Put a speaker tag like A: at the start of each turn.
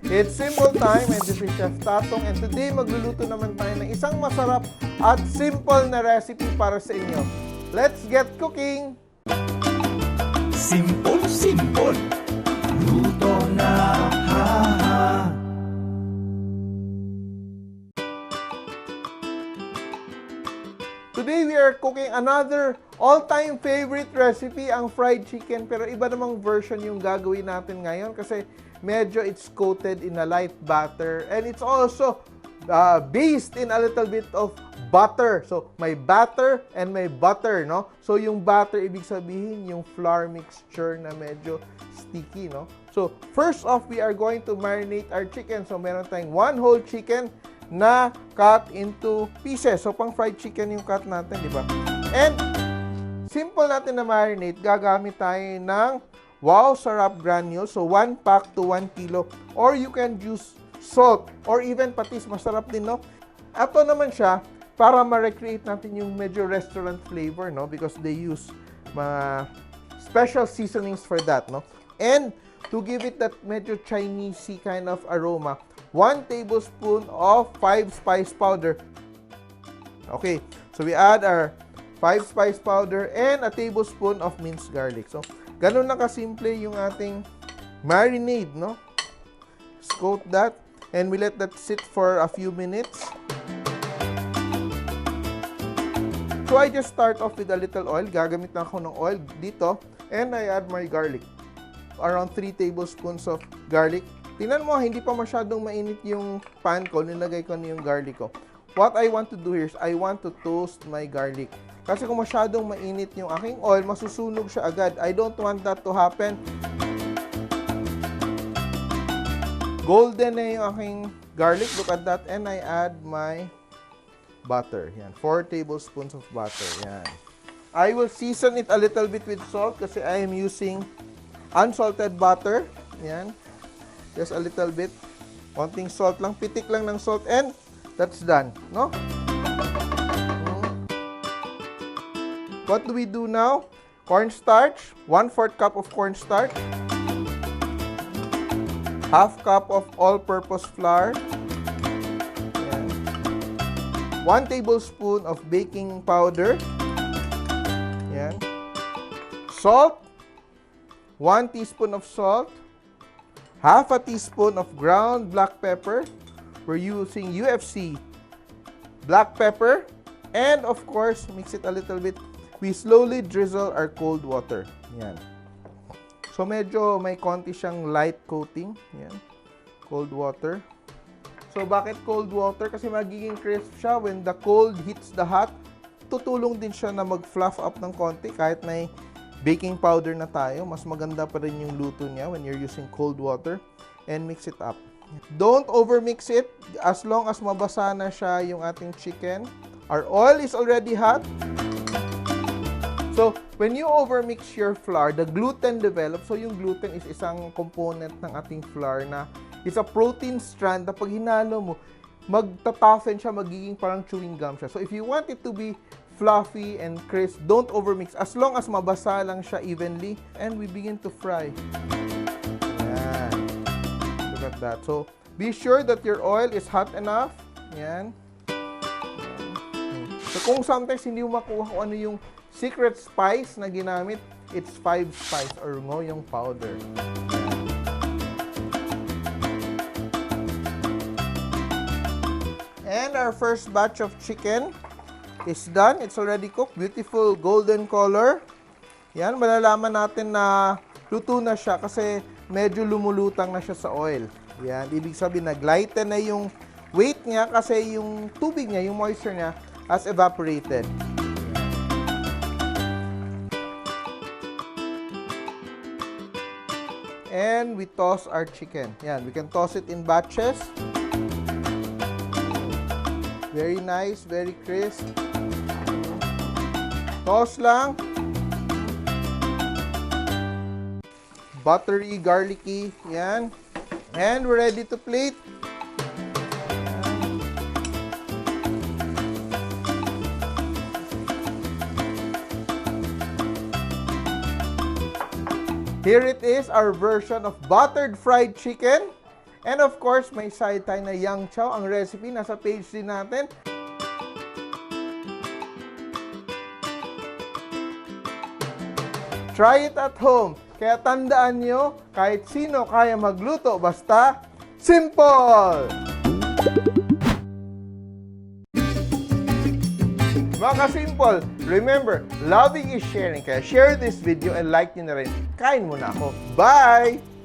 A: It's Simpol time and this is Chef Tatong and today magluluto naman tayo ng isang masarap at simple na recipe para sa inyo. Let's get cooking!
B: Simpol, simpol, luto na ha.
A: Today we are cooking another all-time favorite recipe, ang fried chicken. Pero iba namang version yung gagawin natin ngayon kasi medyo it's coated in a light batter and it's also based in a little bit of butter. So, may batter and may butter, no? So, yung butter, ibig sabihin, yung flour mixture na medyo sticky, no? So, first off, we are going to marinate our chicken. So, meron tayong one whole chicken na cut into pieces. So, pang fried chicken yung cut natin, di ba? And, simple natin na marinate. Gagamit tayo ng Wow Sarap granules. So, 1 pack to 1 kilo. Or you can use salt or even patis. Masarap din, no? Ito naman siya para ma-recreate natin yung medyo restaurant flavor, no? Because they use mga special seasonings for that, no? And to give it that medyo Chinese-y kind of aroma, 1 tablespoon of 5 spice powder. Okay, so we add our 5 spice powder and a tablespoon of minced garlic. So, ganun na kasimple yung ating marinade, no? Just coat that and we let that sit for a few minutes. So, I just start off with a little oil. Gagamit na ako ng oil dito and I add my garlic. Around 3 tablespoons of garlic. Tingnan mo, hindi pa masyadong mainit yung pan ko. Nilagay ko na yung garlic ko. What I want to do here is I want to toast my garlic. Kasi kung masyadong mainit yung aking oil, masusunog siya agad. I don't want that to happen. Golden na yung aking garlic. Look at that. And I add my butter. Yan. 4 tablespoons of butter. Yan. I will season it a little bit with salt kasi I am using unsalted butter. Yan. Just a little bit. Konting salt lang. Pitik lang ng salt. And that's done. No? What do we do now? Cornstarch. 1/4 cup of cornstarch. Half cup of all-purpose flour. Yan. 1 tablespoon of baking powder. Yan. Salt. 1 teaspoon of salt. Half a teaspoon of ground black pepper. We're using UFC black pepper. And of course, mix it a little bit. We slowly drizzle our cold water. Yan. So, medyo may konti siyang light coating. Yan. Cold water. So, bakit cold water? Kasi magiging crisp siya when the cold hits the hot. Tutulong din siya na mag-fluff up ng konti kahit may baking powder na tayo. Mas maganda pa rin yung luto niya when you're using cold water. And mix it up. Don't overmix it as long as mabasa na siya yung ating chicken. Our oil is already hot. So, when you overmix your flour, the gluten develops. So, yung gluten is isang component ng ating flour na is a protein strand na pag hinalo mo, magtatafen siya, magiging parang chewing gum siya. So, if you want it to be fluffy and crisp, don't overmix. As long as mabasa lang siya evenly, and we begin to fry. Yan. Look at that. So, be sure that your oil is hot enough. Yan. So, kung sometimes hindi mo makuha kung ano yung secret spice na ginamit, it's 5 spice or ngoyong powder. And our first batch of chicken is done. It's already cooked. Beautiful golden color. Yan, malalaman natin na luto na siya kasi medyo lumulutang na siya sa oil. Yan, ibig sabihin nag-lighten na yung weight niya kasi yung tubig niya, yung moisture niya, has evaporated. And we toss our chicken. Yan, we can toss it in batches. Very nice, very crisp. Toss lang. Buttery, garlicky. Yan. And we're ready to plate. Here it is, our version of buttered fried chicken. And of course, may side tayo na yang chow. Ang recipe nasa page din natin. Try it at home. Kaya tandaan nyo, kahit sino kaya magluto, basta simple! Mga ka-simple, remember, loving is sharing. Kaya share this video and like nyo na rin. Kain muna ako. Bye!